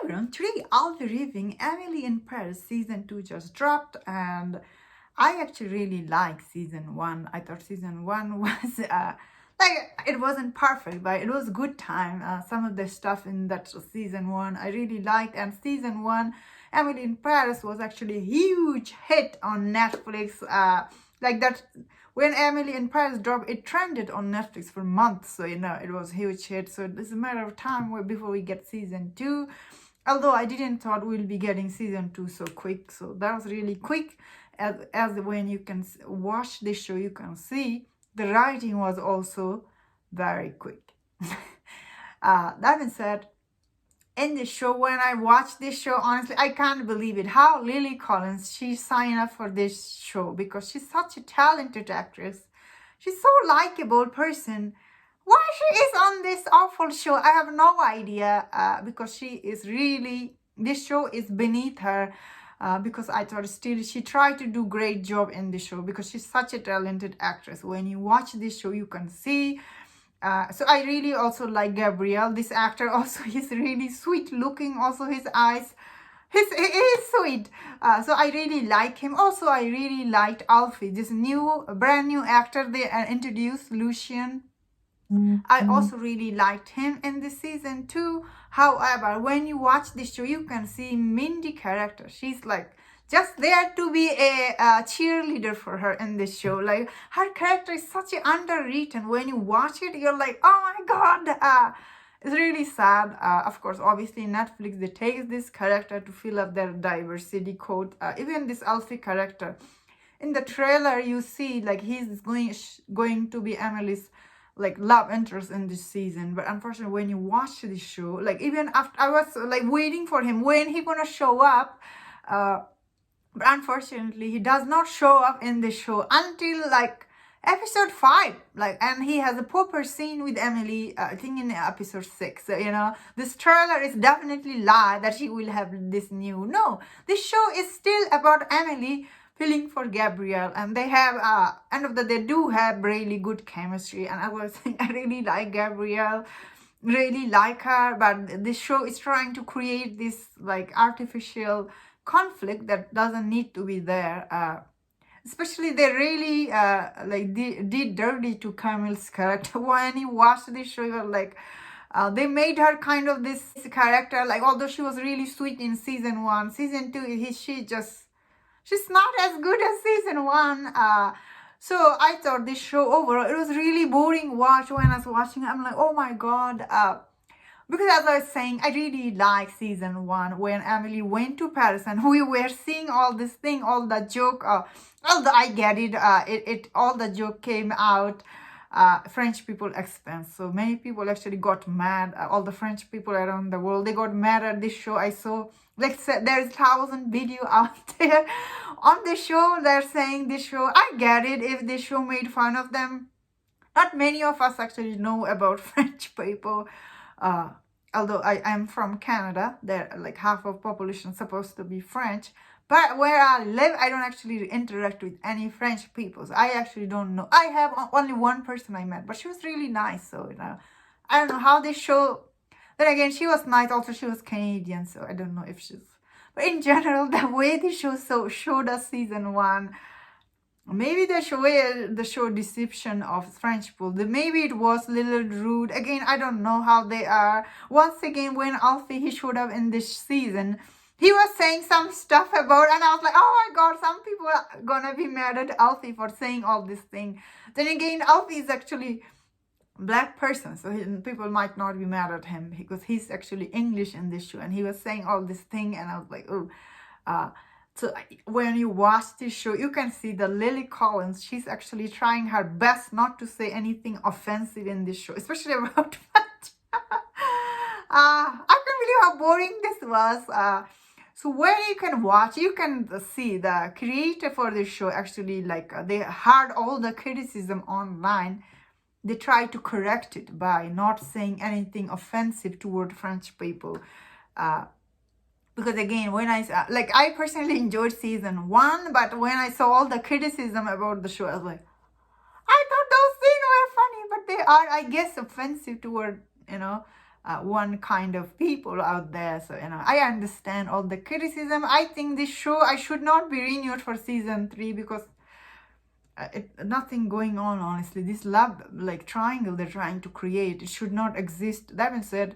everyone, today I'll be reviewing Emily in Paris season 2 just dropped, and I actually really like season 1. I thought season 1 was it wasn't perfect, but it was good time. Some of the stuff in that season 1 I really liked, and season 1 Emily in Paris was actually a huge hit on Netflix. Like that when Emily in Paris dropped, it trended on Netflix for months, so it was a huge hit. So it's a matter of time before we get season 2. Although I didn't thought we'll be getting season 2 so quick, so that was really quick. As when you can watch this show, you can see the writing was also very quick. That being said, in this show, when I watch this show, honestly, I can't believe it. How Lily Collins, she signed up for this show because she's such a talented actress. She's so likable person. Why she is on this awful show, I have no idea. Because she is really, this show is beneath her. Because I thought still she tried to do great job in the show because she's such a talented actress. When you watch this show, you can see. So I really also like Gabriel. This actor also, he's really sweet looking. Also his eyes, he is sweet. So I really like him. Also, I really liked Alfie, this brand new actor they introduced, Lucian. I also really liked him in this season too. However, when you watch this show, you can see Mindy character. She's like just there to be a cheerleader for her in this show. Like her character is such a underwritten. When you watch it, you're like, oh my god. It's really sad. Of course, obviously Netflix, they take this character to fill up their diversity code. Even this Alfie character, in the trailer you see like he's going to be Emily's like love interest in this season, but unfortunately when you watch this show, like even after I was like waiting for him when he gonna show up, but unfortunately he does not show up in the show until like episode 5, like, and he has a proper scene with Emily, I think in episode 6. So, this trailer is definitely lie that she will have this new. No, this show is still about Emily feeling for Gabriel, and they have they do have really good chemistry. And I was saying, I really like Gabriel, really like her, but this show is trying to create this like artificial conflict that doesn't need to be there. Especially they really did dirty to Camille's character. When you watch this show, you're like, they made her kind of this character, like although she was really sweet in season 1, season 2 she's not as good as season 1. So I thought this show overall, it was really boring watch. When I was watching it, I'm like, oh my god. Because as I was saying, I really like season 1 when Emily went to Paris and we were seeing all this thing, all the joke, although I get it, all the joke came out, French people expense. So many people actually got mad, all the French people around the world, they got mad at this show. I saw, like, there's 1,000 video out there on the show. They're saying this show, I get it if this show made fun of them. Not many of us actually know about French people. Although I am from Canada, there like half of population supposed to be French. But where I live, I don't actually interact with any French people. So I actually don't know. I have only one person I met, but she was really nice. So, I don't know how they show. Then again, she was nice. Also, she was Canadian. So I don't know if she's. But in general, the way they showed us season 1, maybe the show deception of French people. Maybe it was a little rude. Again, I don't know how they are. Once again, when Alfie, he showed up in this season, he was saying some stuff about, and I was like, oh my god, some people are gonna be mad at Alfie for saying all this thing. Then again, Alfie is actually black person, so people might not be mad at him because he's actually English in this show, and he was saying all this thing, and I was like, oh. So when you watch this show, you can see the Lily Collins, she's actually trying her best not to say anything offensive in this show, especially about I can't believe how boring this was. So where you can watch, you can see the creator for this show actually, like, they heard all the criticism online. They try to correct it by not saying anything offensive toward French people. Because again, when I personally enjoyed season 1, but when I saw all the criticism about the show, I was like, I thought those scenes were funny, but they are, I guess, offensive toward, one kind of people out there. So, I understand all the criticism. I think this show, I should not be renewed for season 3 because nothing going on, honestly. This love, like, triangle they're trying to create, it should not exist. That being said,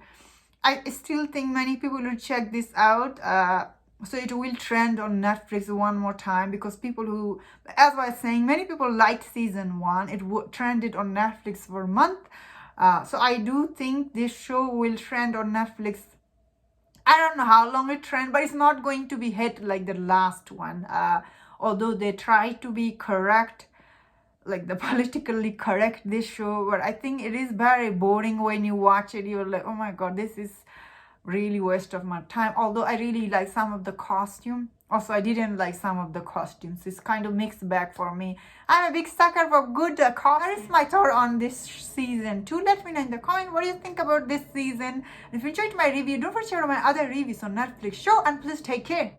I still think many people will check this out. So it will trend on Netflix one more time because people who, as I was saying, many people liked season 1. It trended on Netflix for a month. So I do think this show will trend on Netflix. I don't know how long it trend, but it's not going to be hit like the last one. Although they try to be correct, like the politically correct this show, but I think it is very boring when you watch it. You're like, oh my god, this is really waste of my time. Although I really like some of the costume. Also, I didn't like some of the costumes. It's kind of mixed bag for me. I'm a big sucker for good costumes. That is my thought on this season 2. Let me know in the comment what do you think about this season. And if you enjoyed my review, don't forget to check out my other reviews on Netflix show, and please take care.